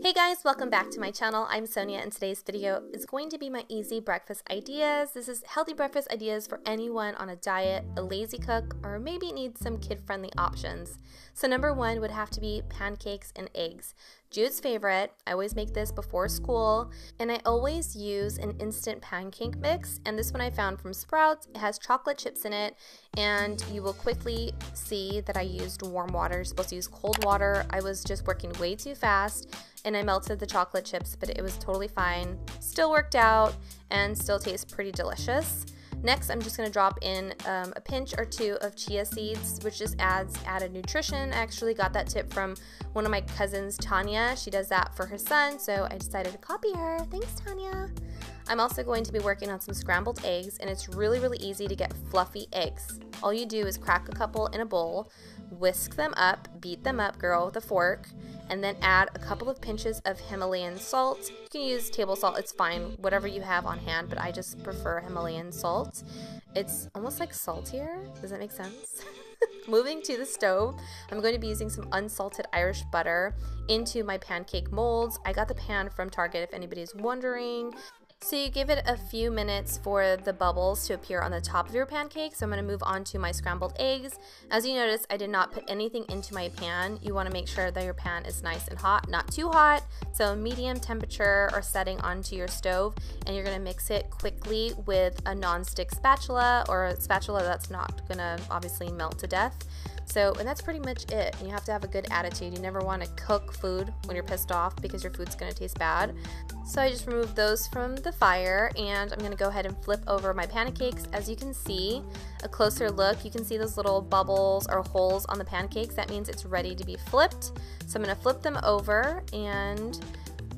Hey guys, welcome back to my channel. I'm Sonia and today's video is going to be my easy breakfast ideas. This is healthy breakfast ideas for anyone on a diet, a lazy cook, or maybe needs some kid-friendly options. So number one would have to be pancakes and eggs. Jude's favorite. I always make this before school, and I always use an instant pancake mix, and this one I found from Sprouts. It has chocolate chips in it, and you will quickly see that I used warm water. You're supposed to use cold water. I was just working way too fast, and I melted the chocolate chips, but it was totally fine. Still worked out, and still tastes pretty delicious. Next, I'm just going to drop in a pinch or two of chia seeds, which just adds added nutrition. I actually got that tip from one of my cousins, Tanya. She does that for her son, so I decided to copy her. Thanks, Tanya. I'm also going to be working on some scrambled eggs, and it's really easy to get fluffy eggs. All you do is crack a couple in a bowl, whisk them up, beat them up, girl, with a fork, and then add a couple of pinches of Himalayan salt. You can use table salt, it's fine, whatever you have on hand, but I just prefer Himalayan salt. It's almost like saltier. Does that make sense? Moving to the stove, I'm going to be using some unsalted Irish butter into my pancake molds. I got the pan from Target if anybody's wondering. So you give it a few minutes for the bubbles to appear on the top of your pancake. So I'm going to move on to my scrambled eggs. As you notice, I did not put anything into my pan. You want to make sure that your pan is nice and hot, not too hot. So medium temperature or setting onto your stove, and you're going to mix it quickly with a non-stick spatula or a spatula that's not going to obviously melt to death. So, and that's pretty much it. You have to have a good attitude. You never want to cook food when you're pissed off because your food's going to taste bad. So I just removed those from the fire, and I'm going to go ahead and flip over my pancakes. As you can see, a closer look, you can see those little bubbles or holes on the pancakes. That means it's ready to be flipped. So I'm going to flip them over, and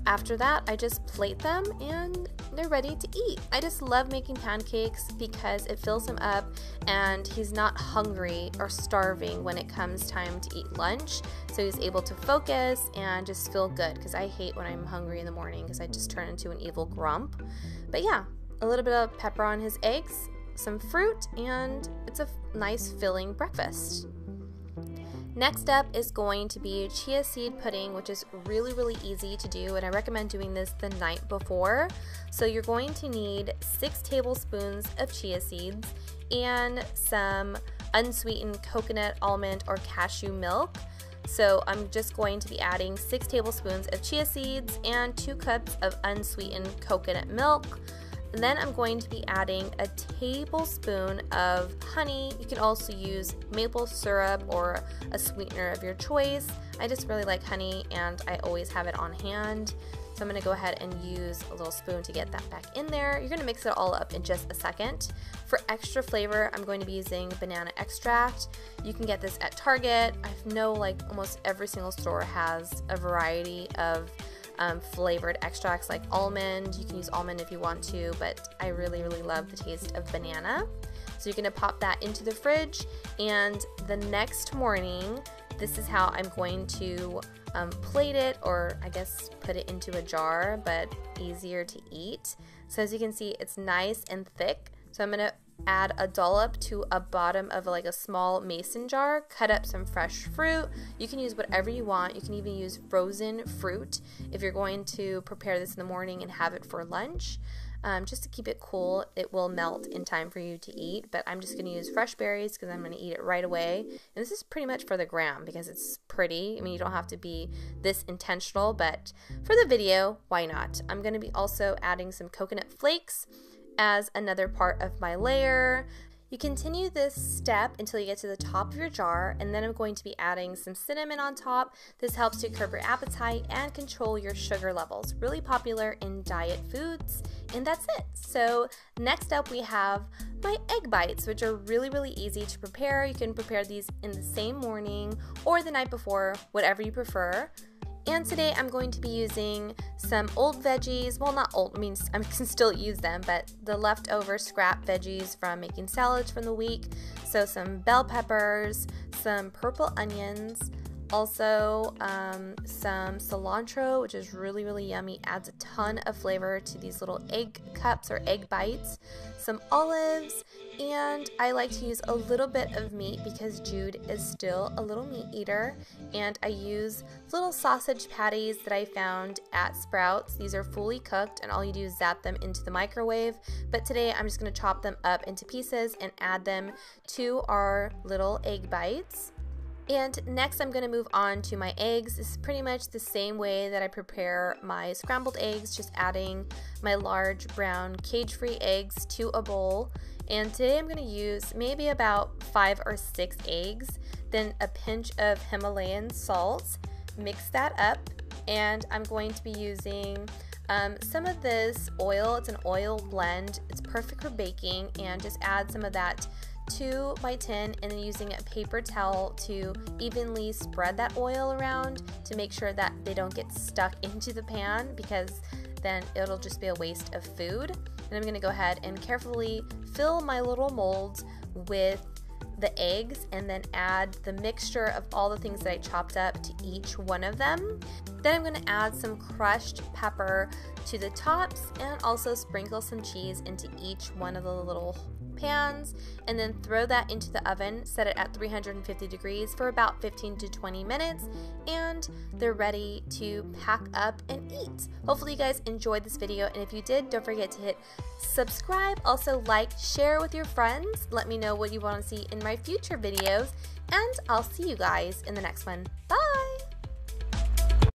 after that, I just plate them and they're ready to eat. I just love making pancakes because it fills him up and he's not hungry or starving when it comes time to eat lunch. So he's able to focus and just feel good, because I hate when I'm hungry in the morning because I just turn into an evil grump. But yeah, a little bit of pepper on his eggs, some fruit, and it's a nice filling breakfast. Next up is going to be chia seed pudding, which is really easy to do, and I recommend doing this the night before. So you're going to need 6 tablespoons of chia seeds and some unsweetened coconut, almond, or cashew milk. So I'm just going to be adding 6 tablespoons of chia seeds and 2 cups of unsweetened coconut milk. And then I'm going to be adding a tablespoon of honey. You can also use maple syrup or a sweetener of your choice. I just really like honey, and I always have it on hand. So I'm going to go ahead and use a little spoon to get that back in there. You're going to mix it all up in just a second. For extra flavor, I'm going to be using banana extract. You can get this at Target. I know like almost every single store has a variety of flavored extracts like almond. You can use almond if you want to, but I really love the taste of banana. So you're going to pop that into the fridge, and the next morning, this is how I'm going to plate it, or I guess put it into a jar, but easier to eat. So as you can see, it's nice and thick. So I'm going to add a dollop to a bottom of like a small mason jar, cut up some fresh fruit. You can use whatever you want. You can even use frozen fruit if you're going to prepare this in the morning and have it for lunch. Just to keep it cool, it will melt in time for you to eat, but I'm just going to use fresh berries because I'm going to eat it right away. And this is pretty much for the gram because it's pretty. I mean, you don't have to be this intentional, but for the video, why not? I'm going to be also adding some coconut flakes as another part of my layer. You continue this step until you get to the top of your jar, and then I'm going to be adding some cinnamon on top. This helps to curb your appetite and control your sugar levels. Really popular in diet foods, and that's it. So next up we have my egg bites, which are really easy to prepare. You can prepare these in the same morning or the night before, whatever you prefer. And today I'm going to be using some old veggies. Well, not old, I mean, I can still use them, but the leftover scrap veggies from making salads from the week. So some bell peppers, some purple onions, Also, some cilantro, which is really, really yummy, adds a ton of flavor to these little egg cups or egg bites. Some olives, and I like to use a little bit of meat because Jude is still a little meat eater, and I use little sausage patties that I found at Sprouts. These are fully cooked, and all you do is zap them into the microwave, but today I'm just going to chop them up into pieces and add them to our little egg bites. And next I'm going to move on to my eggs. This is pretty much the same way that I prepare my scrambled eggs, just adding my large brown cage-free eggs to a bowl. And today I'm going to use maybe about 5 or 6 eggs, then a pinch of Himalayan salt, mix that up, and I'm going to be using some of this oil. It's an oil blend. It's perfect for baking, and just add some of that to my tin, and then using a paper towel to evenly spread that oil around to make sure that they don't get stuck into the pan, because then it'll just be a waste of food. And I'm going to go ahead and carefully fill my little molds with the eggs, and then add the mixture of all the things that I chopped up to each one of them. Then I'm going to add some crushed pepper to the tops, and also sprinkle some cheese into each one of the little pans, and then throw that into the oven, set it at 350 degrees for about 15 to 20 minutes, and they're ready to pack up and eat. Hopefully you guys enjoyed this video, and if you did, don't forget to hit subscribe, also like, share with your friends, let me know what you want to see in my future videos, and I'll see you guys in the next one. Bye!